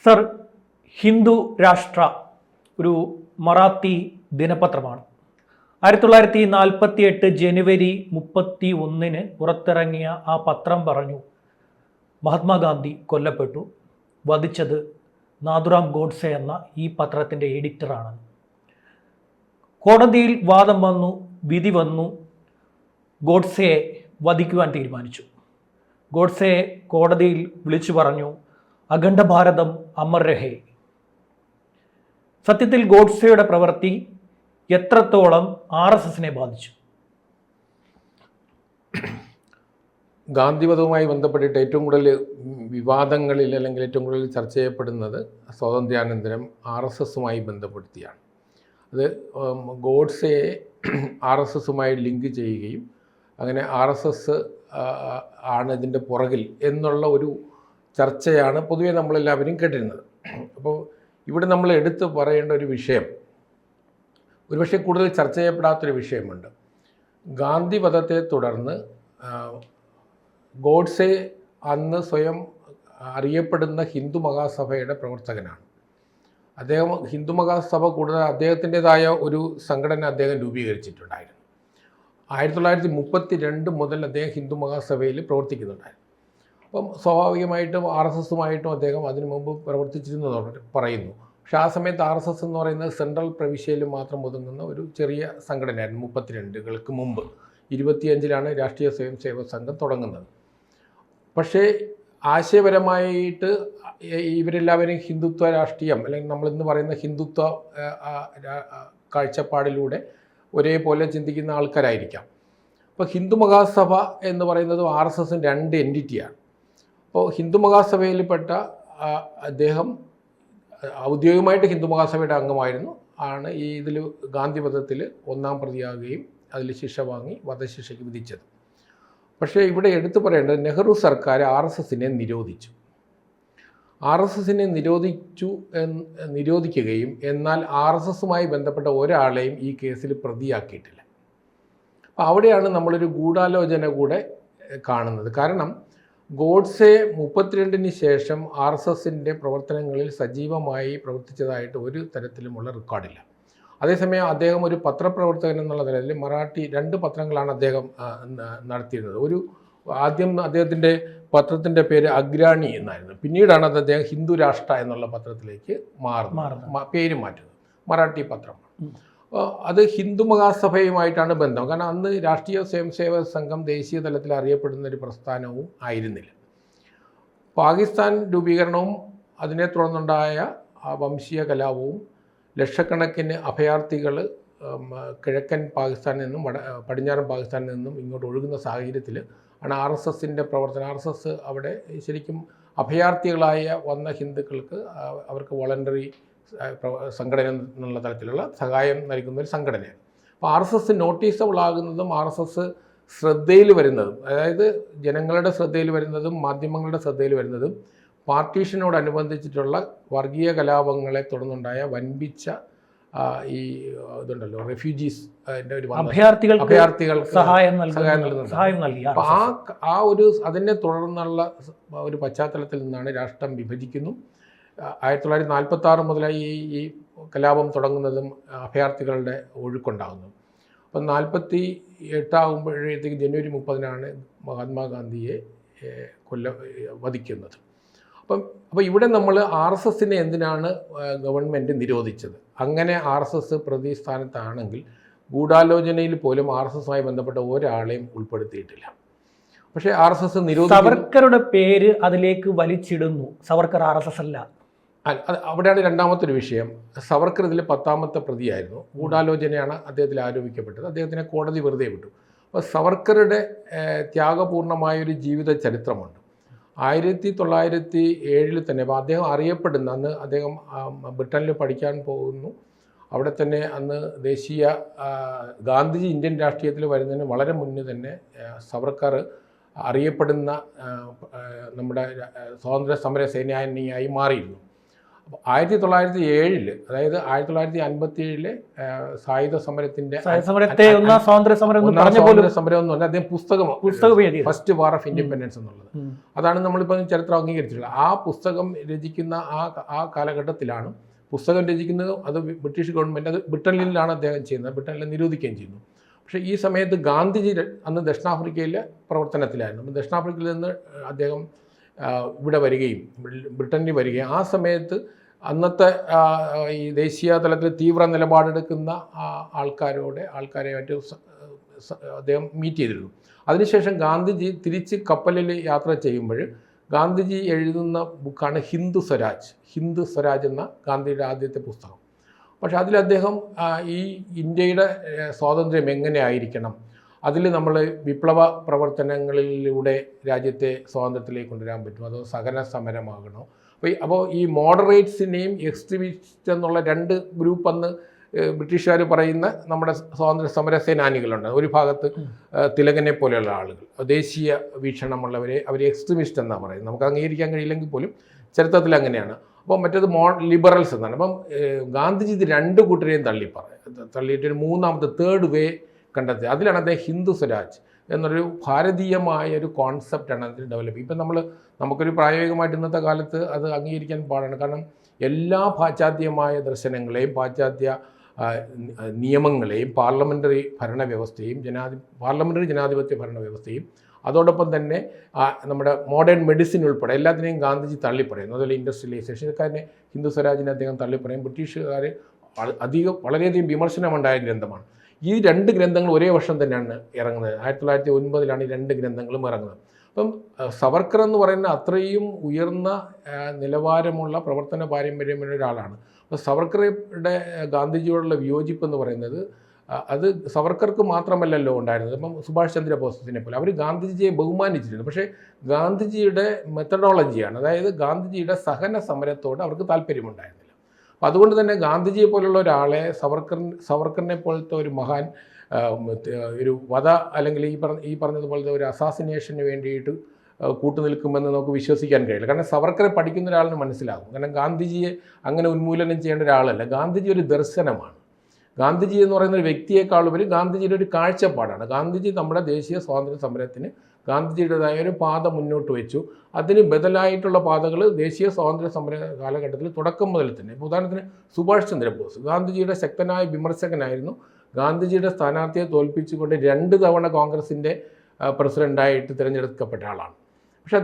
Sir, Hindu രാഷ്ട്ര ഒരു മറാത്തി ദിനപത്രമാണ്. 1948 ജനുവരി 31 പുറത്തിറങ്ങിയ ആ പത്രം പറഞ്ഞു, മഹാത്മാഗാന്ധി കൊല്ലപ്പെട്ടു, വധിച്ചത് നാഥുറാം ഗോഡ്സെ എന്ന ഈ പത്രത്തിൻ്റെ എഡിറ്ററാണ്. കോടതിയിൽ വാദം വന്നു, വിധി വന്നു, ഗോഡ്സെയെ വധിക്കുവാൻ തീരുമാനിച്ചു. ഗോഡ്സെയെ കോടതിയിൽ വിളിച്ചു പറഞ്ഞു, അഖണ്ഡ ഭാരതം അമർ രഹേ. സത്യത്തിൽ ഗോഡ്സെയുടെ പ്രവൃത്തി എത്രത്തോളം RSSനെ ബാധിച്ചു? ഗാന്ധിവധവുമായി ബന്ധപ്പെട്ടിട്ട് ഏറ്റവും കൂടുതൽ വിവാദങ്ങളിൽ അല്ലെങ്കിൽ ഏറ്റവും കൂടുതൽ ചർച്ച ചെയ്യപ്പെടുന്നത് സ്വാതന്ത്ര്യാനന്തരം RSSുമായി ബന്ധപ്പെടുത്തിയാണ്. അത് ഗോഡ്സെയെ RSSുമായി ലിങ്ക് ചെയ്യുകയും അങ്ങനെ RSS ആണ് ഇതിൻ്റെ പുറകിൽ എന്നുള്ള ഒരു ചർച്ചയാണ് പൊതുവെ നമ്മളെല്ലാവരും കേട്ടിരുന്നത്. അപ്പോൾ ഇവിടെ നമ്മൾ എടുത്ത് പറയേണ്ട ഒരു വിഷയം, ഒരുപക്ഷെ കൂടുതൽ ചർച്ച ചെയ്യപ്പെടാത്തൊരു വിഷയമുണ്ട്. ഗാന്ധി വധത്തെ തുടർന്ന് ഗോഡ്സെ അന്ന് സ്വയം അറിയപ്പെടുന്ന ഹിന്ദു മഹാസഭയുടെ പ്രവർത്തകനാണ്. അദ്ദേഹം ഹിന്ദു മഹാസഭ കൂടാതെ അദ്ദേഹത്തിൻ്റെതായ ഒരു സംഘടന അദ്ദേഹം രൂപീകരിച്ചിട്ടുണ്ടായിരുന്നു. 1932 മുതൽ അദ്ദേഹം ഹിന്ദു മഹാസഭയിൽ പ്രവർത്തിക്കുന്നുണ്ടായിരുന്നു. അപ്പം സ്വാഭാവികമായിട്ടും RSSുമായിട്ടും അദ്ദേഹം അതിനു മുമ്പ് പ്രവർത്തിച്ചിരുന്നതോടെ പറയുന്നു. പക്ഷേ ആ സമയത്ത് RSS എന്ന് പറയുന്നത് സെൻട്രൽ പ്രവിശ്യയിൽ മാത്രം ഒതുങ്ങുന്ന ഒരു ചെറിയ സംഘടനയായിരുന്നു. 32കൾക്ക് മുമ്പ് 25ലാണ് രാഷ്ട്രീയ സ്വയം സേവക സംഘം തുടങ്ങുന്നത്. പക്ഷേ ആശയപരമായിട്ട് ഇവരെല്ലാവരും ഹിന്ദുത്വ രാഷ്ട്രീയം അല്ലെങ്കിൽ നമ്മളിന്ന് പറയുന്ന ഹിന്ദുത്വ കാഴ്ചപ്പാടിലൂടെ ഒരേപോലെ ചിന്തിക്കുന്ന ആൾക്കാരായിരിക്കാം. അപ്പോൾ ഹിന്ദു മഹാസഭ എന്ന് പറയുന്നത് RSSന് രണ്ട് എൻറ്റിറ്റിയാണ്. അപ്പോൾ ഹിന്ദു മഹാസഭയിൽപ്പെട്ട അദ്ദേഹം ഔദ്യോഗികമായിട്ട് ഹിന്ദു മഹാസഭയുടെ അംഗമായിരുന്നു. ഈ ഇതിൽ ഗാന്ധിവധത്തിൽ ഒന്നാം പ്രതിയാകുകയും അതിൽ ശിക്ഷ വാങ്ങി വധശിക്ഷയ്ക്ക് വിധിച്ചത്. പക്ഷേ ഇവിടെ എടുത്തു പറയേണ്ടത് നെഹ്റു സർക്കാർ RSSനെ നിരോധിച്ചു. RSSനെ നിരോധിക്കുകയും എന്നാൽ RSSുമായി ബന്ധപ്പെട്ട ഒരാളെയും ഈ കേസിൽ പ്രതിയാക്കിയിട്ടില്ല. അപ്പോൾ അവിടെയാണ് നമ്മളൊരു ഗൂഢാലോചന കൂടെ കാണുന്നത്. കാരണം ഗോഡ്സെ 32 ശേഷം RSSൻ്റെ പ്രവർത്തനങ്ങളിൽ സജീവമായി പ്രവർത്തിച്ചതായിട്ട് ഒരു തരത്തിലുമുള്ള റെക്കോർഡില്ല. അതേസമയം അദ്ദേഹം ഒരു പത്രപ്രവർത്തകൻ എന്നുള്ള നിലയിൽ മറാഠി 2 പത്രങ്ങളാണ് അദ്ദേഹം നടത്തിയിരുന്നത്. ആദ്യം അദ്ദേഹത്തിൻ്റെ പത്രത്തിൻ്റെ പേര് അഗ്രാണി എന്നായിരുന്നു. പിന്നീടാണ് അദ്ദേഹം ഹിന്ദു രാഷ്ട്ര എന്നുള്ള പത്രത്തിലേക്ക് പേര് മാറ്റുന്നത്. മറാഠി പത്രമാണ്. അത് ഹിന്ദു മഹാസഭയുമായിട്ടാണ് ബന്ധം. കാരണം അന്ന് രാഷ്ട്രീയ സ്വയം സേവക സംഘം ദേശീയ തലത്തിൽ അറിയപ്പെടുന്ന ഒരു പ്രസ്ഥാനവും ആയിരുന്നില്ല. പാകിസ്ഥാൻ രൂപീകരണവും അതിനെ തുടർന്നുണ്ടായ വംശീയ കലാപവും ലക്ഷക്കണക്കിന് അഭയാർത്ഥികൾ കിഴക്കൻ പാകിസ്ഥാനിൽ നിന്നും പടിഞ്ഞാറൻ പാകിസ്ഥാനിൽ നിന്നും ഇങ്ങോട്ട് ഒഴുകുന്ന സാഹചര്യത്തിൽ ആണ് RSSൻ്റെ പ്രവർത്തനം. RSS അവിടെ ശരിക്കും അഭയാർത്ഥികളായ വന്ന ഹിന്ദുക്കൾക്ക് അവർക്ക് വോളണ്ടറി സംഘടന എന്നുള്ള തരത്തിലുള്ള സഹായം നൽകുന്ന ഒരു സംഘടനയാണ്. അപ്പോൾ RSS നോട്ടീസബിൾ ആകുന്നതും RSS ശ്രദ്ധയിൽ വരുന്നതും, അതായത് ജനങ്ങളുടെ ശ്രദ്ധയിൽ വരുന്നതും മാധ്യമങ്ങളുടെ ശ്രദ്ധയിൽ വരുന്നതും പാർട്ടീഷനോടനുബന്ധിച്ചിട്ടുള്ള വർഗീയ കലാപങ്ങളെ തുടർന്നുണ്ടായ വൻപിച്ച ഈ ഇതുണ്ടല്ലോ റെഫ്യൂജീസ് അഭയാർത്ഥികൾക്ക് സഹായം നൽകി. അപ്പോൾ അതിനെ തുടർന്നുള്ള ഒരു പശ്ചാത്തലത്തിൽ നിന്നാണ് രാഷ്ട്രം വിഭജിക്കുന്നു. 1946 മുതലായി ഈ കലാപം തുടങ്ങുന്നതും അഭയാർത്ഥികളുടെ ഒഴുക്കുണ്ടാകുന്നതും. അപ്പം 48 ആകുമ്പോഴത്തേക്ക് ജനുവരി 30 മഹാത്മാഗാന്ധിയെ വധിക്കുന്നത്. അപ്പോൾ ഇവിടെ നമ്മൾ RSSനെ എന്തിനാണ് ഗവൺമെൻറ് നിരോധിച്ചത്? അങ്ങനെ RSS പ്രതിസ്ഥാനത്താണെങ്കിൽ ഗൂഢാലോചനയിൽ പോലും RSSുമായി ബന്ധപ്പെട്ട ഒരാളെയും ഉൾപ്പെടുത്തിയിട്ടില്ല. പക്ഷേ RSS സവർക്കറുടെ പേര് അതിലേക്ക് വലിച്ചിടുന്നു. സവർക്കർ RSS അല്ല. അവിടെയാണ് രണ്ടാമത്തെ ഒരു വിഷയം. സവർക്കർ ഇതിൽ 10ാമത്തെ പ്രതിയായിരുന്നു. ഗൂഢാലോചനയാണ് അദ്ദേഹത്തിൽ ആരോപിക്കപ്പെട്ടത്. അദ്ദേഹത്തിനെ കോടതി വെറുതെ വിട്ടു. അപ്പോൾ സവർക്കറുടെ ത്യാഗപൂർണമായൊരു ജീവിത ചരിത്രമുണ്ട്. 1907 തന്നെ അദ്ദേഹം അറിയപ്പെടുന്ന അന്ന് അദ്ദേഹം ബ്രിട്ടനിൽ പഠിക്കാൻ പോകുന്നു. അവിടെ തന്നെ അന്ന് ദേശീയ ഗാന്ധിജി ഇന്ത്യൻ രാഷ്ട്രീയത്തിൽ വരുന്നതിന് വളരെ മുന്നേ തന്നെ സവർക്കർ അറിയപ്പെടുന്ന നമ്മുടെ സ്വാതന്ത്ര്യ സമര സേനാനിയായി മാറിയിരുന്നു. 1907 അതായത് 1957 സായുധ സമരത്തിന്റെ സമരത്തെ ഒന്നാം സ്വാതന്ത്ര്യ സമരം എന്ന് പറഞ്ഞ സ്വാതന്ത്ര്യ സമരം എന്ന് പറഞ്ഞാൽ അദ്ദേഹം പുസ്തകം എഴുതി ഫസ്റ്റ് വാർ ഓഫ് ഇൻഡിപെൻഡൻസ് എന്നുള്ളത്. അതാണ് നമ്മളിപ്പോൾ ചരിത്രം അംഗീകരിച്ചിട്ടുള്ളത്. ആ പുസ്തകം രചിക്കുന്ന ആ കാലഘട്ടത്തിലാണ് പുസ്തകം രചിക്കുന്നത്. അത് ബ്രിട്ടീഷ് ഗവൺമെൻറ്, അത് ബ്രിട്ടനിലാണ് അദ്ദേഹം ചെയ്യുന്നത്, ബ്രിട്ടനിൽ നിരോധിക്കുകയും ചെയ്യുന്നു. പക്ഷേ ഈ സമയത്ത് ഗാന്ധിജി അന്ന് ദക്ഷിണാഫ്രിക്കയിലെ പ്രവർത്തനത്തിലായിരുന്നു. ദക്ഷിണാഫ്രിക്കയിൽ നിന്ന് അദ്ദേഹം ഇവിടെ വരികയും ബ്രിട്ടനിൽ വരികയും ആ സമയത്ത് അന്നത്തെ ഈ ദേശീയ തലത്തിൽ തീവ്ര നിലപാടെടുക്കുന്ന ആൾക്കാരെയായിട്ട് അദ്ദേഹം മീറ്റ് ചെയ്തിരുന്നു. അതിനുശേഷം ഗാന്ധിജി തിരിച്ച് കപ്പലിൽ യാത്ര ചെയ്യുമ്പോൾ ഗാന്ധിജി എഴുതുന്ന ബുക്കാണ് ഹിന്ദു സ്വരാജ് എന്ന ഗാന്ധിയുടെ ആദ്യത്തെ പുസ്തകം. പക്ഷേ അതിൽ അദ്ദേഹം ഈ ഇന്ത്യയുടെ സ്വാതന്ത്ര്യം എങ്ങനെ ആയിരിക്കണം, അതിൽ നമ്മൾ വിപ്ലവ പ്രവർത്തനങ്ങളിലൂടെ രാജ്യത്തെ സ്വാതന്ത്ര്യത്തിലേക്ക് കൊണ്ടുവരാൻ പറ്റും, അതോ സഹന സമരമാകണോ? അപ്പോൾ ഈ മോഡറേറ്റ്സിനെയും എക്സ്ട്രീമിസ്റ്റ് എന്നുള്ള രണ്ട് ഗ്രൂപ്പ് അന്ന് ബ്രിട്ടീഷുകാർ പറയുന്ന നമ്മുടെ സ്വാതന്ത്ര്യ സമര സേനാനികളുണ്ട്. ഒരു ഭാഗത്ത് തിലകനെ പോലെയുള്ള ആളുകൾ, ദേശീയ വീക്ഷണമുള്ളവരെ അവർ എക്സ്ട്രീമിസ്റ്റ് എന്നാണ് പറയുന്നത്. നമുക്ക് അംഗീകരിക്കാൻ കഴിയില്ലെങ്കിൽ പോലും ചരിത്രത്തിൽ അങ്ങനെയാണ്. അപ്പം മറ്റേത് ലിബറൽസ് എന്നാണ്. അപ്പം ഗാന്ധിജി ഇത് രണ്ട് കൂട്ടരെയും തള്ളിയിട്ടൊരു മൂന്നാമത്തെ തേർഡ് വേ കണ്ടെത്തി. അതിലാണ് അദ്ദേഹം ഹിന്ദു സ്വരാജ് എന്നൊരു ഭാരതീയമായ ഒരു കോൺസെപ്റ്റാണ് അതിൽ ഡെവലപ്പ്. ഇപ്പം നമുക്കൊരു പ്രായോഗികമായിട്ട് ഇന്നത്തെ കാലത്ത് അത് അംഗീകരിക്കാൻ പാടാണ്. കാരണം എല്ലാ പാശ്ചാത്യമായ ദർശനങ്ങളെയും പാശ്ചാത്യ നിയമങ്ങളെയും പാർലമെൻ്ററി ഭരണവ്യവസ്ഥയും പാർലമെൻ്ററി ജനാധിപത്യ ഭരണവ്യവസ്ഥയും അതോടൊപ്പം തന്നെ നമ്മുടെ മോഡേൺ മെഡിസിൻ ഉൾപ്പെടെ എല്ലാത്തിനെയും ഗാന്ധിജി തള്ളിപ്പറയുന്നു. അതുപോലെ ഇൻഡസ്ട്രിയലൈസേഷൻ ഇതൊക്കെ തന്നെ ഹിന്ദു സ്വരാജിനെ അദ്ദേഹം തള്ളിപ്പറയും. ബ്രിട്ടീഷുകാർ വളരെയധികം വിമർശനമുണ്ടായ ഗ്രന്ഥമാണ്. ഈ രണ്ട് ഗ്രന്ഥങ്ങൾ ഒരേ വർഷം തന്നെയാണ് ഇറങ്ങുന്നത്. 1909 ഈ രണ്ട് ഗ്രന്ഥങ്ങളും ഇറങ്ങുന്നത്. അപ്പം സവർക്കർ എന്ന് പറയുന്ന അത്രയും ഉയർന്ന നിലവാരമുള്ള പ്രവർത്തന പാരമ്പര്യമുള്ള ഒരാളാണ്. അപ്പോൾ സവർക്കറുടെ ഗാന്ധിജിയോടുള്ള വിയോജിപ്പ് എന്ന് പറയുന്നത് അത് സവർക്കർക്ക് മാത്രമല്ലല്ലോ ഉണ്ടായിരുന്നത്. ഇപ്പം സുഭാഷ് ചന്ദ്രബോസിനെ പോലെ അവർ ഗാന്ധിജിയെ ബഹുമാനിച്ചിരുന്നു. പക്ഷേ ഗാന്ധിജിയുടെ മെത്തഡോളജിയാണ്, അതായത് ഗാന്ധിജിയുടെ സഹന സമരത്തോട് അവർക്ക് താല്പര്യമുണ്ടായിരുന്നില്ല. അപ്പം അതുകൊണ്ട് തന്നെ ഗാന്ധിജിയെ പോലുള്ള ഒരാളെ സവർക്കറിനെ പോലത്തെ ഒരു മഹാൻ ഒരു അല്ലെങ്കിൽ ഈ പറഞ്ഞതുപോലത്തെ ഒരു അസാസിനേഷന് വേണ്ടിയിട്ട് കൂട്ടുനിൽക്കുമെന്ന് നമുക്ക് വിശ്വസിക്കാൻ കഴിയില്ല. കാരണം സവർക്കറെ പഠിക്കുന്ന ഒരാളിന് മനസ്സിലാകും. കാരണം ഗാന്ധിജിയെ അങ്ങനെ ഉന്മൂലനം ചെയ്യേണ്ട ഒരാളല്ല. ഗാന്ധിജി ഒരു ദർശനമാണ്. ഗാന്ധിജി എന്ന് പറയുന്ന ഒരു വ്യക്തിയെക്കാളുപരി ഗാന്ധിജിയുടെ ഒരു കാഴ്ചപ്പാടാണ്. ഗാന്ധിജി നമ്മുടെ ദേശീയ സ്വാതന്ത്ര്യ സമരത്തിന് ഗാന്ധിജിയുടേതായ ഒരു പാത മുന്നോട്ട് വെച്ചു. അതിന് ബദലായിട്ടുള്ള പാതകൾ ദേശീയ സ്വാതന്ത്ര്യ സമര കാലഘട്ടത്തിൽ തുടക്കം മുതൽ തന്നെ. ഉദാഹരണത്തിന് സുഭാഷ് ചന്ദ്രബോസ് ഗാന്ധിജിയുടെ ശക്തനായ വിമർശകനായിരുന്നു. ഗാന്ധിജിയുടെ സ്ഥാനാർത്ഥിയെ തോൽപ്പിച്ചുകൊണ്ട് 2 തവണ കോൺഗ്രസിൻ്റെ പ്രസിഡൻ്റായിട്ട് തിരഞ്ഞെടുക്കപ്പെട്ട ആളാണ്. പക്ഷേ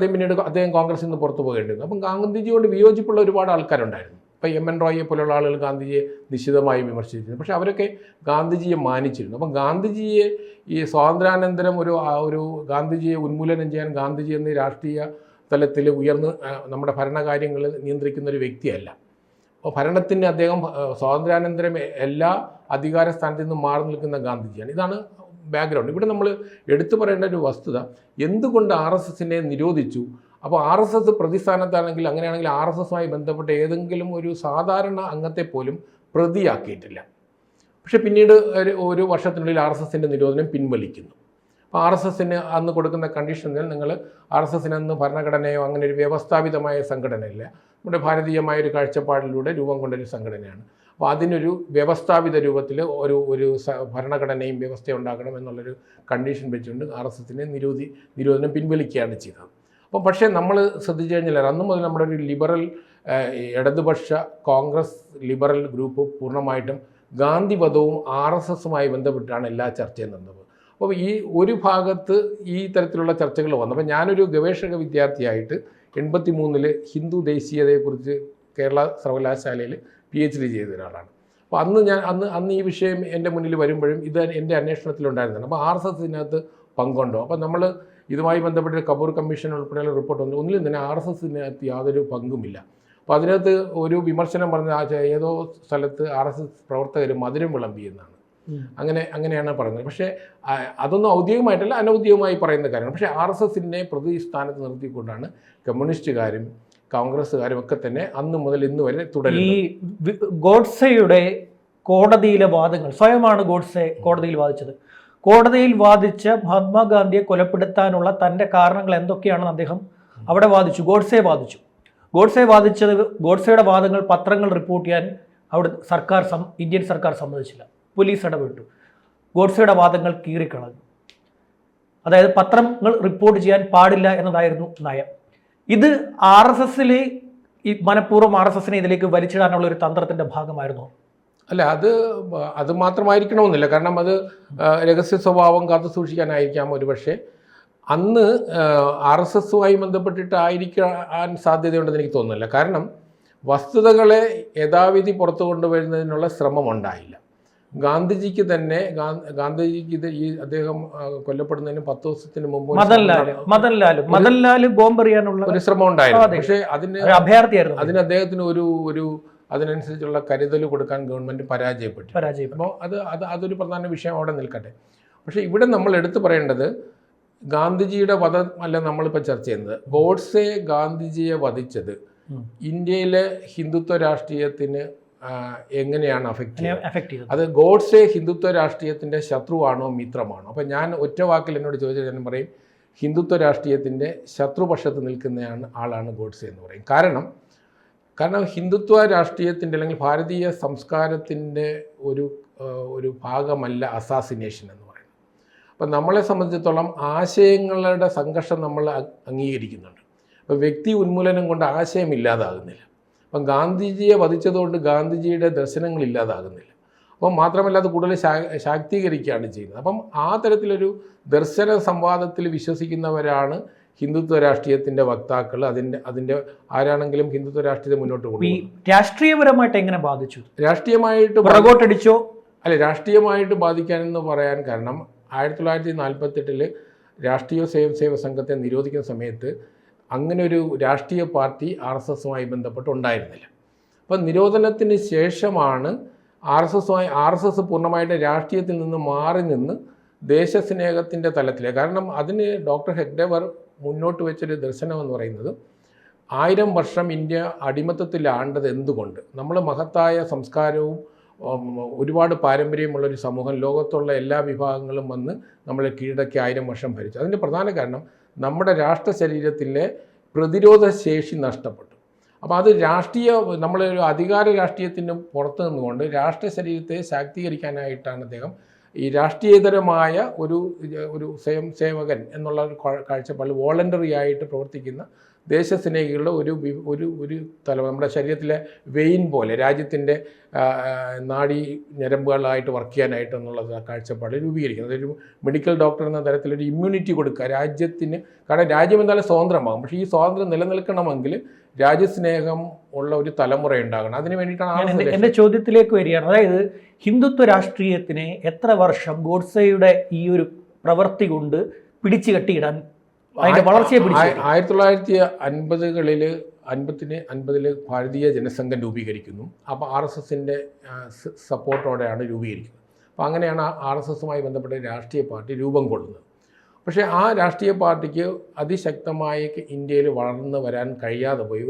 അദ്ദേഹം കോൺഗ്രസിൽ നിന്ന് പുറത്തു പോകേണ്ടിരുന്നു. അപ്പം ഗാന്ധിജിയോട് വിയോജിപ്പുള്ള ഒരുപാട് ആൾക്കാരുണ്ടായിരുന്നു. ഇപ്പോൾ MN റോയിയെ പോലുള്ള ആളുകൾ ഗാന്ധിജിയെ നിശ്ചിതമായി വിമർശിച്ചിരുന്നു. പക്ഷേ അവരൊക്കെ ഗാന്ധിജിയെ മാനിച്ചിരുന്നു. അപ്പം ഗാന്ധിജിയെ ഈ സ്വാതന്ത്ര്യാനന്തരം ഒരു ഗാന്ധിജിയെ ഉന്മൂലനം ചെയ്യാൻ ഗാന്ധിജി എന്ന രാഷ്ട്രീയ തലത്തിൽ ഉയർന്ന് നമ്മുടെ ഭരണകാര്യങ്ങൾ നിയന്ത്രിക്കുന്ന ഒരു വ്യക്തിയല്ല. അപ്പോൾ ഭരണത്തിന് അദ്ദേഹം സ്വാതന്ത്ര്യാനന്തരം എല്ലാ അധികാര സ്ഥാനത്ത് നിന്നും മാറി നിൽക്കുന്ന ഗാന്ധിജിയാണ്. ഇതാണ് ബാക്ക്ഗ്രൗണ്ട്. ഇവിടെ നമ്മൾ എടുത്തു പറയേണ്ട ഒരു വസ്തുത, എന്തുകൊണ്ട് RSSനെ നിരോധിച്ചു? അപ്പോൾ RSS പ്രതിസ്ഥാനത്താണെങ്കിൽ, അങ്ങനെയാണെങ്കിൽ RSSുമായി ബന്ധപ്പെട്ട ഏതെങ്കിലും ഒരു സാധാരണ അംഗത്തെ പോലും പ്രതിയാക്കിയിട്ടില്ല. പക്ഷേ പിന്നീട് ഒരു വർഷത്തിനുള്ളിൽ RSSൻ്റെ നിരോധനം പിൻവലിക്കുന്നു. അപ്പോൾ RSSന് അന്ന് കൊടുക്കുന്ന കണ്ടീഷനിൽ നിങ്ങൾ RSSന് അന്ന് ഭരണഘടനയോ അങ്ങനെ ഒരു വ്യവസ്ഥാപിതമായ സംഘടനയില്ല. നമ്മുടെ ഭാരതീയമായ ഒരു കാഴ്ചപ്പാടിലൂടെ രൂപം കൊണ്ടൊരു സംഘടനയാണ്. അപ്പോൾ അതിനൊരു വ്യവസ്ഥാപിത രൂപത്തിൽ ഒരു ഭരണഘടനയും വ്യവസ്ഥയും ഉണ്ടാക്കണം എന്നുള്ളൊരു കണ്ടീഷൻ വെച്ചുകൊണ്ട് RSSനെ നിരോധനം പിൻവലിക്കുകയാണ് ചെയ്തത്. അപ്പം പക്ഷേ നമ്മൾ ശ്രദ്ധിച്ചു കഴിഞ്ഞാൽ അന്ന് മുതൽ നമ്മുടെ ഒരു ലിബറൽ ഇടതുപക്ഷ കോൺഗ്രസ് ലിബറൽ ഗ്രൂപ്പ് പൂർണ്ണമായിട്ടും ഗാന്ധിവധവും RSSുമായി ബന്ധപ്പെട്ടാണ് എല്ലാ ചർച്ചയും നടന്നത്. അപ്പോൾ ഈ ഒരു ഭാഗത്ത് ഈ തരത്തിലുള്ള ചർച്ചകൾ വന്നു. അപ്പോൾ ഞാനൊരു ഗവേഷക വിദ്യാർത്ഥിയായിട്ട് 83 ഹിന്ദു ദേശീയതയെക്കുറിച്ച് കേരള സർവകലാശാലയിൽ PhD ചെയ്ത ഒരാളാണ്. അപ്പോൾ അന്ന് ഈ വിഷയം എൻ്റെ മുന്നിൽ വരുമ്പോഴും ഇത് എൻ്റെ അന്വേഷണത്തിലുണ്ടായിരുന്നതാണ്. അപ്പോൾ RSS ഇതിനകത്ത് പങ്കുണ്ടോ? അപ്പോൾ നമ്മൾ ഇതുമായി ബന്ധപ്പെട്ട് കപൂർ കമ്മീഷൻ ഉൾപ്പെടെയുള്ള റിപ്പോർട്ട് ഒന്നിലും തന്നെ RSSനകത്ത് യാതൊരു പങ്കുമില്ല. അപ്പോൾ അതിനകത്ത് ഒരു വിമർശനം പറഞ്ഞ ഏതോ സ്ഥലത്ത് RSS പ്രവർത്തകർ മധുരം വിളമ്പിയെന്നാണ്. അങ്ങനെയാണ് പറയുന്നത്. പക്ഷേ അതൊന്നും ഔദ്യോഗികമായിട്ടല്ല, അനൗദ്യോഗികമായി പറയുന്ന കാര്യമാണ്. പക്ഷേ RSSനെ പ്രതിസ്ഥാനത്ത് നിർത്തിക്കൊണ്ടാണ് കമ്മ്യൂണിസ്റ്റുകാരും കോൺഗ്രസ്സുകാരും ഒക്കെ തന്നെ അന്ന് മുതൽ ഇന്ന് വരെ തുടരുന്നത്. ഈ ഗോഡ്സെയുടെ കോടതിയിലെ വാദങ്ങൾ, സ്വയമാണ് ഗോഡ്സെ കോടതിയിൽ വാദിച്ചത്. കോടതിയിൽ വാദിച്ച മഹാത്മാഗാന്ധിയെ കൊലപ്പെടുത്താനുള്ള തൻ്റെ കാരണങ്ങൾ എന്തൊക്കെയാണെന്ന് അദ്ദേഹം അവിടെ വാദിച്ചു, ഗോഡ്സെ വാദിച്ചു. ഗോഡ്സെയുടെ വാദങ്ങൾ പത്രങ്ങൾ റിപ്പോർട്ട് ചെയ്യാൻ അവിടെ ഇന്ത്യൻ സർക്കാർ സമ്മതിച്ചില്ല. പോലീസ് ഇടപെട്ടു. ഗോഡ്സെയുടെ വാദങ്ങൾ കീറിക്കളഞ്ഞു. അതായത് പത്രങ്ങൾ റിപ്പോർട്ട് ചെയ്യാൻ പാടില്ല എന്നതായിരുന്നു നയം. ഇത് RSSലെ മനഃപൂർവ്വം RSSനെ ഇതിലേക്ക് വലിച്ചിടാനുള്ള ഒരു തന്ത്രത്തിന്റെ ഭാഗമായിരുന്നു. അല്ല, അത് മാത്രമായിരിക്കണമെന്നില്ല. കാരണം അത് രഹസ്യ സ്വഭാവം കാത്തു സൂക്ഷിക്കാനായിരിക്കാം ഒരുപക്ഷെ. അന്ന് RSSുമായി ബന്ധപ്പെട്ടിട്ടായിരിക്കാൻ സാധ്യതയുണ്ടെന്ന് എനിക്ക് തോന്നുന്നില്ല. കാരണം വസ്തുതകളെ യഥാവിധി പുറത്തു കൊണ്ടുവരുന്നതിനുള്ള ശ്രമം ഉണ്ടായില്ല. ഗാന്ധിജിക്ക് അദ്ദേഹം കൊല്ലപ്പെടുന്നതിന് 10 ദിവസത്തിന് മുമ്പ് മദൻലാൽ ബോംബെറിയാനുള്ള ഒരു ശ്രമം ഉണ്ടായിരുന്നു. പക്ഷേ അതിന് അദ്ദേഹത്തിന് ഒരു അതിനനുസരിച്ചുള്ള കരുതൽ കൊടുക്കാൻ ഗവൺമെന്റ് പരാജയപ്പെട്ടു. അപ്പോൾ അതൊരു പ്രധാന വിഷയം അവിടെ നിൽക്കട്ടെ. പക്ഷേ ഇവിടെ നമ്മൾ എടുത്തു പറയേണ്ടത് ഗാന്ധിജിയുടെ വധം അല്ല നമ്മളിപ്പോൾ ചർച്ച ചെയ്യുന്നത്. ഗോഡ്സെ ഗാന്ധിജിയെ വധിച്ചത് ഇന്ത്യയിലെ ഹിന്ദുത്വ രാഷ്ട്രീയത്തിന് എങ്ങനെയാണ് അഫക്റ്റ് ചെയ്തത്? അത് ഗോഡ്സെ ഹിന്ദുത്വ രാഷ്ട്രീയത്തിൻ്റെ ശത്രുവാണോ മിത്രമാണോ? അപ്പം ഞാൻ ഒറ്റ വാക്കിൽ എന്നോട് ചോദിച്ചാൽ ഞാൻ പറയും ഹിന്ദുത്വ രാഷ്ട്രീയത്തിൻ്റെ ശത്രുപക്ഷത്ത് നിൽക്കുന്ന ആളാണ് ഗോഡ്സെ എന്ന് പറയും. കാരണം ഹിന്ദുത്വ രാഷ്ട്രീയത്തിൻ്റെ അല്ലെങ്കിൽ ഭാരതീയ സംസ്കാരത്തിൻ്റെ ഒരു ഭാഗമല്ല അസാസിനേഷൻ എന്ന് പറയുന്നത്. അപ്പം നമ്മളെ സംബന്ധിച്ചിടത്തോളം ആശയങ്ങളുടെ സംഘർഷം നമ്മൾ അംഗീകരിക്കുന്നുണ്ട്. അപ്പം വ്യക്തി ഉന്മൂലനം കൊണ്ട് ആശയം ഇല്ലാതാകുന്നില്ല. അപ്പം ഗാന്ധിജിയെ വധിച്ചതുകൊണ്ട് ഗാന്ധിജിയുടെ ദർശനങ്ങൾ ഇല്ലാതാകുന്നില്ല. അപ്പം മാത്രമല്ല അത് കൂടുതൽ ശാക്തീകരിക്കുകയാണ് ചെയ്യുന്നത്. അപ്പം ആ തരത്തിലൊരു ദർശന സംവാദത്തിൽ വിശ്വസിക്കുന്നവരാണ് ഹിന്ദുത്വ രാഷ്ട്രീയത്തിൻ്റെ വക്താക്കൾ. അതിൻ്റെ ആരാണെങ്കിലും ഹിന്ദുത്വ രാഷ്ട്രീയത്തെ മുന്നോട്ട് കൊണ്ടുപോകും. രാഷ്ട്രീയപരമായിട്ട് എങ്ങനെ ബാധിച്ചു? രാഷ്ട്രീയമായിട്ട് ബാധിക്കാനെന്ന് പറയാൻ കാരണം 1948 രാഷ്ട്രീയ സ്വയംസേവക സംഘത്തെ നിരോധിക്കുന്ന സമയത്ത് അങ്ങനെ ഒരു രാഷ്ട്രീയ പാർട്ടി RSSുമായി ബന്ധപ്പെട്ടുണ്ടായിരുന്നില്ല. അപ്പം നിരോധനത്തിന് ശേഷമാണ് RSS പൂർണ്ണമായിട്ട് രാഷ്ട്രീയത്തിൽ നിന്ന് മാറി നിന്ന് ദേശസ്നേഹത്തിൻ്റെ തലത്തിലേക്ക്. കാരണം അതിന് ഡോക്ടർ ഹെഗ്ഡെവർ മുന്നോട്ട് വെച്ചൊരു ദർശനം എന്ന് പറയുന്നത് 1000 വർഷം ഇന്ത്യ അടിമത്തത്തിലാണ്ടത് എന്തുകൊണ്ട്? നമ്മൾ മഹത്തായ സംസ്കാരവും ഒരുപാട് പാരമ്പര്യമുള്ളൊരു സമൂഹം, ലോകത്തുള്ള എല്ലാ വിഭാഗങ്ങളും വന്ന് നമ്മളെ കീഴടക്കി 1000 വർഷം ഭരിച്ചു. അതിൻ്റെ പ്രധാന കാരണം നമ്മുടെ രാഷ്ട്ര ശരീരത്തിലെ പ്രതിരോധ ശേഷി നഷ്ടപ്പെട്ടു. അപ്പോൾ അത് നമ്മളെ ഒരു അധികാര രാഷ്ട്രീയത്തിന് പുറത്തു നിന്നുകൊണ്ട് രാഷ്ട്ര ശരീരത്തെ ശാക്തീകരിക്കാനായിട്ടാണ് അദ്ദേഹം ഈ രാഷ്ട്രീയതരമായ ഒരു സ്വയം സേവകൻ എന്നുള്ള ഒരു കാഴ്ചപ്പാട്, വോളണ്ടറി ആയിട്ട് പ്രവർത്തിക്കുന്ന ദേശസ്നേഹികളുടെ ഒരു തലം, നമ്മുടെ ശരീരത്തിലെ വെയിൻ പോലെ രാജ്യത്തിൻ്റെ നാഡീ ഞരമ്പുകളായിട്ട് വർക്ക് ചെയ്യാനായിട്ട് എന്നുള്ള കാഴ്ചപ്പാട് രൂപീകരിക്കുന്നത്. ഒരു മെഡിക്കൽ ഡോക്ടർ എന്ന തരത്തിലൊരു ഇമ്മ്യൂണിറ്റി കൊടുക്കുക രാജ്യത്തിന്. കാരണം രാജ്യം എന്തായാലും സ്വതന്ത്രമാകും. പക്ഷേ ഈ സ്വാതന്ത്ര്യം നിലനിൽക്കണമെങ്കിൽ രാജ്യസ്നേഹം ഉള്ള ഒരു തലമുറ ഉണ്ടാകണം. അതിന് വേണ്ടിയിട്ടാണ് എൻ്റെ ചോദ്യത്തിലേക്ക് വരികയാണ്. അതായത് ഹിന്ദുത്വ രാഷ്ട്രീയത്തിനെ എത്ര വർഷം ഗോഡ്സെയുടെ ഈ ഒരു പ്രവൃത്തി കൊണ്ട് പിടിച്ചു കെട്ടിയിടാൻ വളർച്ചയെ 1950 ഭാരതീയ ജനസംഘം രൂപീകരിക്കുന്നു. അപ്പോൾ RSSൻ്റെ സപ്പോർട്ടോടെയാണ് രൂപീകരിക്കുന്നത്. അപ്പോൾ അങ്ങനെയാണ് RSSുമായി ബന്ധപ്പെട്ട രാഷ്ട്രീയ പാർട്ടി രൂപം കൊള്ളുന്നത്. പക്ഷേ ആ രാഷ്ട്രീയ പാർട്ടിക്ക് അതിശക്തമായി ഇന്ത്യയിൽ വളർന്നു വരാൻ കഴിയാതെ പോയി.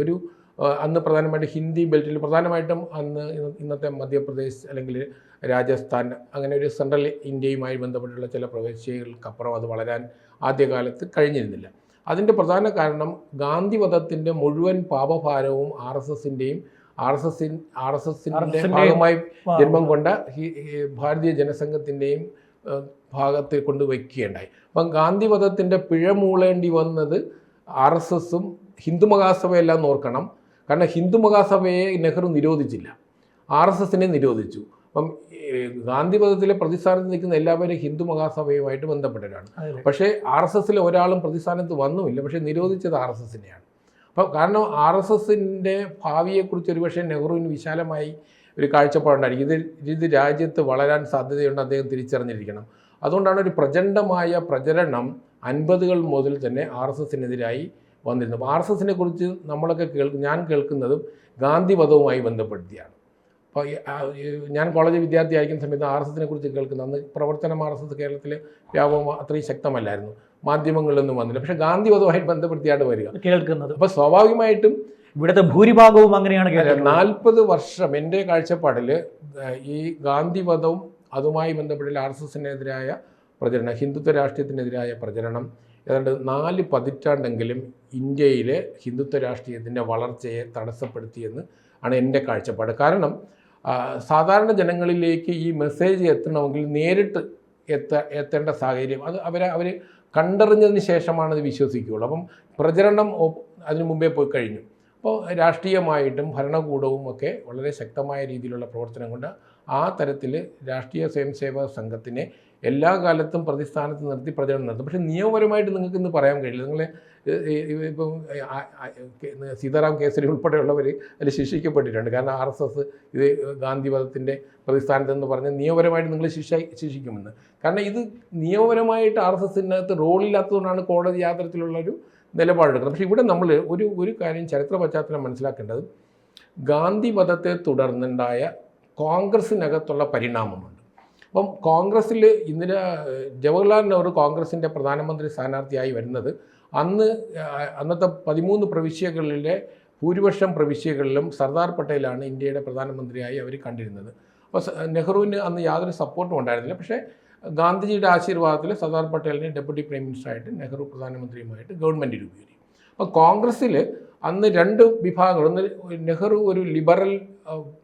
അന്ന് പ്രധാനമായിട്ട് ഹിന്ദി ബെൽറ്റിൽ, പ്രധാനമായിട്ടും അന്ന് ഇന്നത്തെ മധ്യപ്രദേശ് അല്ലെങ്കിൽ രാജസ്ഥാൻ, അങ്ങനെ ഒരു സെൻട്രൽ ഇന്ത്യയുമായി ബന്ധപ്പെട്ടുള്ള ചില പ്രവിശ്യകൾക്കപ്പുറം അത് വളരാൻ ആദ്യകാലത്ത് കഴിഞ്ഞിരുന്നില്ല. അതിൻ്റെ പ്രധാന കാരണം ഗാന്ധി വധത്തിൻ്റെ മുഴുവൻ പാപഭാരവും RSSൻ്റെ ഭാഗമായി ജന്മം കൊണ്ട ഭാരതീയ ജനസംഘത്തിൻ്റെയും ഭാഗത്ത് കൊണ്ടുവയ്ക്കുകയുണ്ടായി. അപ്പം ഗാന്ധി വധത്തിൻ്റെ പിഴ മൂളേണ്ടി വന്നത് RSSും ഹിന്ദു മഹാസഭയെല്ലാം ഓർക്കണം. കാരണം ഹിന്ദു മഹാസഭയെ നെഹ്റു നിരോധിച്ചില്ല, RSSനെ നിരോധിച്ചു. അപ്പം ഗാന്ധി വധത്തിലെ പ്രതിസ്ഥാനത്ത് നിൽക്കുന്ന എല്ലാവരും ഹിന്ദു മഹാസഭയുമായിട്ട് ബന്ധപ്പെട്ടവരാണ്. പക്ഷേ RSSലെ ഒരാളും പ്രതിസ്ഥാനത്ത് വന്നുമില്ല. പക്ഷേ നിരോധിച്ചത് RSSനെയാണ്. അപ്പം കാരണം RSSൻ്റെ ഭാവിയെക്കുറിച്ച് ഒരുപക്ഷെ നെഹ്റുവിന് വിശാലമായി ഒരു കാഴ്ചപ്പാടുണ്ടായിരിക്കും. ഇത് രാജ്യത്ത് വളരാൻ സാധ്യതയുണ്ട്, അദ്ദേഹം തിരിച്ചറിഞ്ഞിരിക്കണം. അതുകൊണ്ടാണ് ഒരു പ്രചണ്ഡമായ പ്രചരണം 50കൾ മുതൽ തന്നെ RSSനെതിരായി വന്നിരുന്നു. അപ്പോൾ RSSനെ കുറിച്ച് ഞാൻ കേൾക്കുന്നതും ഗാന്ധി വധവുമായി ബന്ധപ്പെടുത്തിയാണ്. അപ്പോൾ ഞാൻ കോളേജ് വിദ്യാർത്ഥി ആയിരിക്കുന്ന സമയത്ത് RSSനെ കുറിച്ച് കേൾക്കുന്നത്, അന്ന് പ്രവർത്തനം RSS കേരളത്തിൽ വ്യാപകം അത്രയും ശക്തമല്ലായിരുന്നു, മാധ്യമങ്ങളിലൊന്നും വന്നില്ല. പക്ഷേ ഗാന്ധി വധവുമായിട്ട് ബന്ധപ്പെടുത്തിയാണ് കേൾക്കുന്നത്. അപ്പോൾ സ്വാഭാവികമായിട്ടും ഇവിടുത്തെ ഭൂരിഭാഗവും അങ്ങനെയാണ്. 40 വർഷം എൻ്റെ കാഴ്ചപ്പാടിൽ ഈ ഗാന്ധി വധവും അതുമായി ബന്ധപ്പെട്ടുള്ള RSSനെതിരായ പ്രചരണം, ഹിന്ദുത്വ രാഷ്ട്രീയത്തിനെതിരായ പ്രചരണം, ഏതാണ്ട് 4 പതിറ്റാണ്ടെങ്കിലും ഇന്ത്യയിലെ ഹിന്ദുത്വ രാഷ്ട്രീയത്തിൻ്റെ വളർച്ചയെ തടസ്സപ്പെടുത്തിയെന്ന് ആണ് എൻ്റെ കാഴ്ചപ്പാട്. കാരണം സാധാരണ ജനങ്ങളിലേക്ക് ഈ മെസ്സേജ് എത്തണമെങ്കിൽ നേരിട്ട് എത്തേണ്ട സാഹചര്യം അത് അവർ കണ്ടറിഞ്ഞതിന് ശേഷമാണ് അത് വിശ്വസിക്കുകയുള്ളൂ. അപ്പം പ്രചരണം അതിനു മുമ്പേ പോയി കഴിഞ്ഞു. അപ്പോൾ രാഷ്ട്രീയമായിട്ടും ഭരണകൂടവും ഒക്കെ വളരെ ശക്തമായ രീതിയിലുള്ള പ്രവർത്തനം കൊണ്ട് ആ തരത്തിൽ രാഷ്ട്രീയ സ്വയംസേവക സംഘത്തിനെ എല്ലാ കാലത്തും പ്രതിസ്ഥാനത്ത് നിർത്തി പ്രചരണം നടത്തും. പക്ഷേ നിയമപരമായിട്ട് നിങ്ങൾക്ക് ഇന്ന് പറയാൻ കഴിയില്ല. നിങ്ങൾ ഇപ്പം സീതാറാം കേസരി ഉൾപ്പെടെയുള്ളവർ അതിൽ ശിക്ഷിക്കപ്പെട്ടിട്ടുണ്ട്. കാരണം RSS ഇത് ഗാന്ധിവധത്തിൻ്റെ പ്രതിസ്ഥാനത്തെന്ന് പറഞ്ഞ് നിയമപരമായിട്ട് നിങ്ങൾ ശിക്ഷിക്കുമെന്ന്. കാരണം ഇത് നിയമപരമായിട്ട് RSSനകത്ത് റോളില്ലാത്തതുകൊണ്ടാണ് കോടതി ആ തരത്തിലുള്ളൊരു നിലപാടെടുക്കുന്നത്. പക്ഷേ ഇവിടെ നമ്മൾ ഒരു കാര്യം ചരിത്ര പശ്ചാത്തലം മനസ്സിലാക്കേണ്ടത്, ഗാന്ധിവധത്തെ തുടർന്നുണ്ടായ കോൺഗ്രസിനകത്തുള്ള പരിണാമമുണ്ട്. അപ്പം കോൺഗ്രസ്സിൽ ജവഹർലാൽ നെഹ്റു കോൺഗ്രസിൻ്റെ പ്രധാനമന്ത്രി സ്ഥാനാർത്ഥിയായി വരുന്നത് അന്നത്തെ 13 പ്രവിശ്യകളിലെ ഭൂരിപക്ഷം പ്രവിശ്യകളിലും സർദാർ പട്ടേലാണ് ഇന്ത്യയുടെ പ്രധാനമന്ത്രിയായി അവർ കണ്ടിരുന്നത്. അപ്പോൾ നെഹ്റുവിന് അന്ന് യാതൊരു സപ്പോർട്ടും ഉണ്ടായിരുന്നില്ല. പക്ഷേ ഗാന്ധിജിയുടെ ആശീർവാദത്തിൽ സർദാർ പട്ടേലിനെ ഡെപ്യൂട്ടി പ്രൈം മിനിസ്റ്ററായിട്ട് നെഹ്റു പ്രധാനമന്ത്രിയുമായിട്ട് ഗവൺമെൻറ് രൂപീകരിക്കും. അപ്പോൾ കോൺഗ്രസ്സിൽ അന്ന് 2 വിഭാഗങ്ങൾ. ഒന്ന് നെഹ്റു ഒരു ലിബറൽ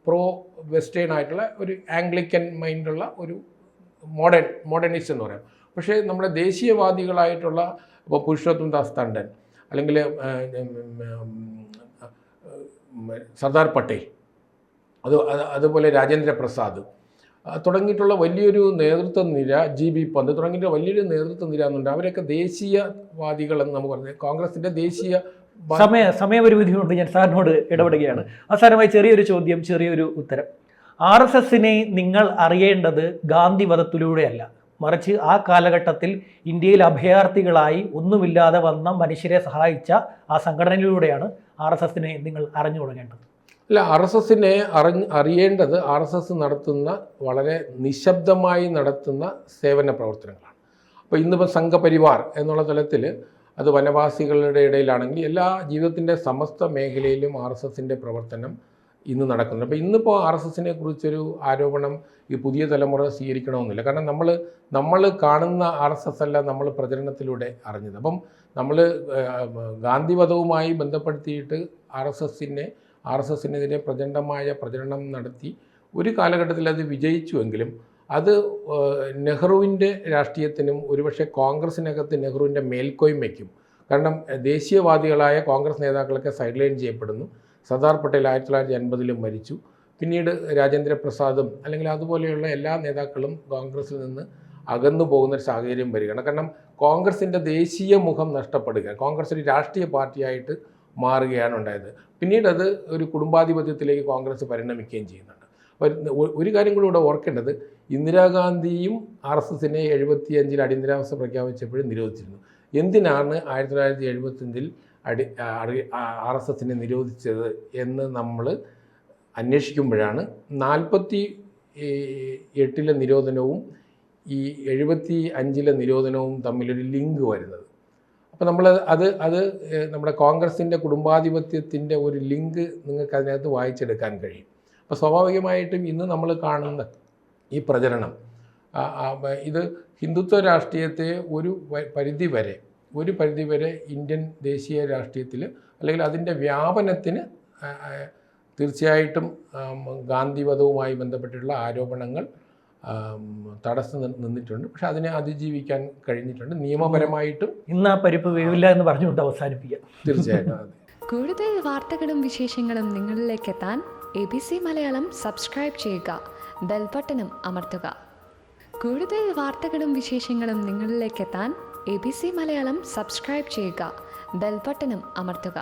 പ്രോ വെസ്റ്റേൺ ആയിട്ടുള്ള ഒരു ആംഗ്ലിക്കൻ മൈൻഡുള്ള ഒരു മോഡേണിസ്റ്റ് എന്ന് പറയാം. പക്ഷേ നമ്മുടെ ദേശീയവാദികളായിട്ടുള്ള ഇപ്പോൾ പുരുഷോത്തം ദാസ് തണ്ടൻ അല്ലെങ്കിൽ സർദാർ പട്ടേൽ അതുപോലെ രാജേന്ദ്ര പ്രസാദ് തുടങ്ങിയിട്ടുള്ള വലിയൊരു നേതൃത്വ നിര, GB പന്ത് തുടങ്ങിയിട്ടുള്ള വലിയൊരു നേതൃത്വ നിര എന്നുണ്ട്. അവരൊക്കെ ദേശീയവാദികളെന്ന് നമുക്ക് പറഞ്ഞത് കോൺഗ്രസിൻ്റെ ദേശീയ സമയപരിമിതി കൊണ്ട് ഞാൻ സാറിനോട് ഇടപെടുകയാണ്. അവസാനമായി ചെറിയൊരു ചോദ്യം, ചെറിയൊരു ഉത്തരം. RSSനെ നിങ്ങൾ അറിയേണ്ടത് ഗാന്ധിവധത്തിലൂടെയല്ല, മറിച്ച് ആ കാലഘട്ടത്തിൽ ഇന്ത്യയിൽ അഭയാർത്ഥികളായി ഒന്നുമില്ലാതെ വന്ന മനുഷ്യരെ സഹായിച്ച ആ സംഘടനയിലൂടെയാണ് RSSനെ നിങ്ങൾ അറിഞ്ഞു തുടങ്ങേണ്ടത്. അല്ല, RSSനെ അറിയേണ്ടത് RSS നടത്തുന്ന വളരെ നിശബ്ദമായി നടത്തുന്ന സേവന പ്രവർത്തനങ്ങളാണ്. അപ്പോൾ ഇന്നിപ്പോൾ സംഘപരിവാർ എന്നുള്ള തലത്തിൽ അത് വനവാസികളുടെ ഇടയിലാണെങ്കിൽ എല്ലാ ജീവിതത്തിൻ്റെ സമസ്ത മേഖലയിലും RSSൻ്റെ പ്രവർത്തനം ഇന്ന് നടക്കുന്നുണ്ട്. അപ്പോൾ ഇന്നിപ്പോൾ RSSനെ കുറിച്ചൊരു ആരോപണം ഈ പുതിയ തലമുറ സ്വീകരിക്കണമെന്നില്ല. കാരണം നമ്മൾ കാണുന്ന RSS അല്ല നമ്മൾ പ്രചരണത്തിലൂടെ അറിഞ്ഞത്. അപ്പം നമ്മൾ ഗാന്ധിവധവുമായി ബന്ധപ്പെടുത്തിയിട്ട് RSSനെതിരെ പ്രചണ്ഡമായ പ്രചരണം നടത്തി ഒരു കാലഘട്ടത്തിൽ അത് വിജയിച്ചുവെങ്കിലും അത് നെഹ്റുവിൻ്റെ രാഷ്ട്രീയത്തിനും ഒരുപക്ഷെ കോൺഗ്രസിനകത്ത് നെഹ്റുവിൻ്റെ മേൽക്കോയ്മയ്ക്കും, കാരണം ദേശീയവാദികളായ കോൺഗ്രസ് നേതാക്കളൊക്കെ സൈഡ് ലൈൻ ചെയ്യപ്പെടുന്നു. സർദാർ പട്ടേൽ 1980 മരിച്ചു. പിന്നീട് രാജേന്ദ്ര പ്രസാദും അല്ലെങ്കിൽ അതുപോലെയുള്ള എല്ലാ നേതാക്കളും കോൺഗ്രസിൽ നിന്ന് അകന്നു പോകുന്നൊരു സാഹചര്യം വരികയാണ്. കാരണം കോൺഗ്രസിൻ്റെ ദേശീയ മുഖം നഷ്ടപ്പെടുകയാണ്. കോൺഗ്രസ് ഒരു രാഷ്ട്രീയ പാർട്ടിയായിട്ട് മാറുകയാണ് ഉണ്ടായത്. പിന്നീട് അത് ഒരു കുടുംബാധിപത്യത്തിലേക്ക് കോൺഗ്രസ് പരിണമിക്കുകയും ചെയ്യുന്നുണ്ട്. ഒരു കാര്യം കൂടി ഇവിടെ ഓർക്കേണ്ടത്, ഇന്ദിരാഗാന്ധിയും RSSനെ 75 അടിയന്തരാവസ്ഥ പ്രഖ്യാപിച്ചപ്പോഴും നിരോധിച്ചിരുന്നു. എന്തിനാണ് 1975 RSSനെ നിരോധിച്ചത് എന്ന് നമ്മൾ അന്വേഷിക്കുമ്പോഴാണ് 48 നിരോധനവും ഈ 75 നിരോധനവും തമ്മിലൊരു ലിങ്ക് വരുന്നത്. അപ്പോൾ നമ്മൾ അത് നമ്മുടെ കോൺഗ്രസിൻ്റെ കുടുംബാധിപത്യത്തിൻ്റെ ഒരു ലിങ്ക് നിങ്ങൾക്ക് അതിനകത്ത് വായിച്ചെടുക്കാൻ കഴിയും. അപ്പോൾ സ്വാഭാവികമായിട്ടും ഇന്ന് നമ്മൾ കാണുന്ന ഈ പ്രചരണം ഇത് ഹിന്ദുത്വ രാഷ്ട്രീയത്തെ ഒരു പരിധിവരെ ഇന്ത്യൻ ദേശീയ രാഷ്ട്രീയത്തിൽ അല്ലെങ്കിൽ അതിൻ്റെ വ്യാപനത്തിന് തീർച്ചയായിട്ടും ഗാന്ധിവധവുമായി ബന്ധപ്പെട്ടിട്ടുള്ള ആരോപണങ്ങൾ തടസ്സം നിന്നിട്ടുണ്ട്. പക്ഷെ അതിനെ അതിജീവിക്കാൻ കഴിഞ്ഞിട്ടുണ്ട് നിയമപരമായിട്ടും. ഇന്ന് ആ പരിപ്പ് വേവില്ല എന്ന് പറഞ്ഞുകൊണ്ട് അവസാനിപ്പിക്കാം. തീർച്ചയായിട്ടും അതെ. കൂടുതൽ വാർത്തകളും വിശേഷങ്ങളും നിങ്ങളിലേക്ക് എത്താൻ ABC മലയാളം സബ്സ്ക്രൈബ് ചെയ്യുക, ബെൽബട്ടനും അമർത്തുക. കൂടുതൽ വാർത്തകളും വിശേഷങ്ങളും നിങ്ങളിലേക്ക് എത്താൻ ABC മലയാളം സബ്സ്ക്രൈബ് ചെയ്യുക, ബെൽബട്ടനും അമർത്തുക.